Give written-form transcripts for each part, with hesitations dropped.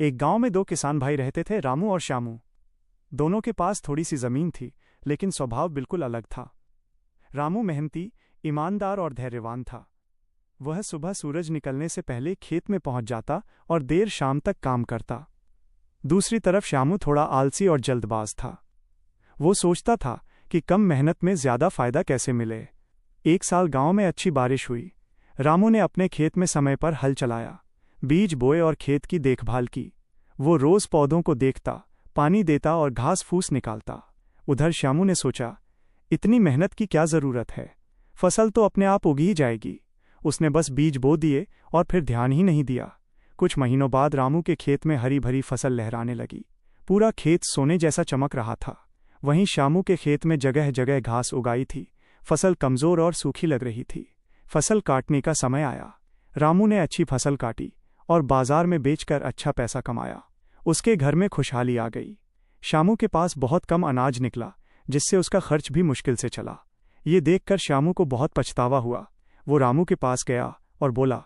एक गांव में दो किसान भाई रहते थे, रामू और श्यामू। दोनों के पास थोड़ी सी जमीन थी, लेकिन स्वभाव बिल्कुल अलग था। रामू मेहनती, ईमानदार और धैर्यवान था। वह सुबह सूरज निकलने से पहले खेत में पहुंच जाता और देर शाम तक काम करता। दूसरी तरफ श्यामू थोड़ा आलसी और जल्दबाज था। वो सोचता था कि कम मेहनत में ज्यादा फायदा कैसे मिले। एक साल गांव में अच्छी बारिश हुई। रामू ने अपने खेत में समय पर हल चलाया, बीज बोए और खेत की देखभाल की। वो रोज पौधों को देखता, पानी देता और घास फूस निकालता। उधर श्यामू ने सोचा, इतनी मेहनत की क्या जरूरत है, फसल तो अपने आप उग ही जाएगी। उसने बस बीज बो दिए और फिर ध्यान ही नहीं दिया। कुछ महीनों बाद रामू के खेत में हरी भरी फसल लहराने लगी। पूरा खेत सोने जैसा चमक रहा था। वहीं श्यामू के खेत में जगह जगह घास उगाई थी। फसल कमजोर और सूखी लग रही थी। फसल काटने का समय आया। रामू ने अच्छी फसल काटी और बाजार में बेचकर अच्छा पैसा कमाया। उसके घर में खुशहाली आ गई। श्यामू के पास बहुत कम अनाज निकला, जिससे उसका खर्च भी मुश्किल से चला। ये देखकर श्यामू को बहुत पछतावा हुआ। वो रामू के पास गया और बोला,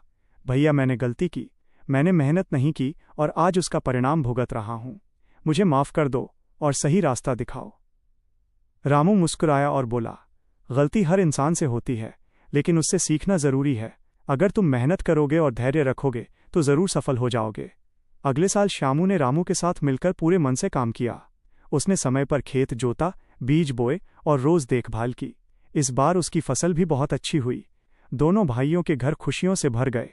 भैया, मैंने गलती की। मैंने मेहनत नहीं की और आज उसका परिणाम भुगत रहा हूं। मुझे माफ कर दो और सही रास्ता दिखाओ। रामू मुस्कुराया और बोला, गलती हर इंसान से होती है, लेकिन उससे सीखना जरूरी है। अगर तुम मेहनत करोगे और धैर्य रखोगे तो जरूर सफल हो जाओगे। अगले साल श्यामू ने रामू के साथ मिलकर पूरे मन से काम किया। उसने समय पर खेत जोता, बीज बोए और रोज देखभाल की। इस बार उसकी फसल भी बहुत अच्छी हुई। दोनों भाइयों के घर खुशियों से भर गए।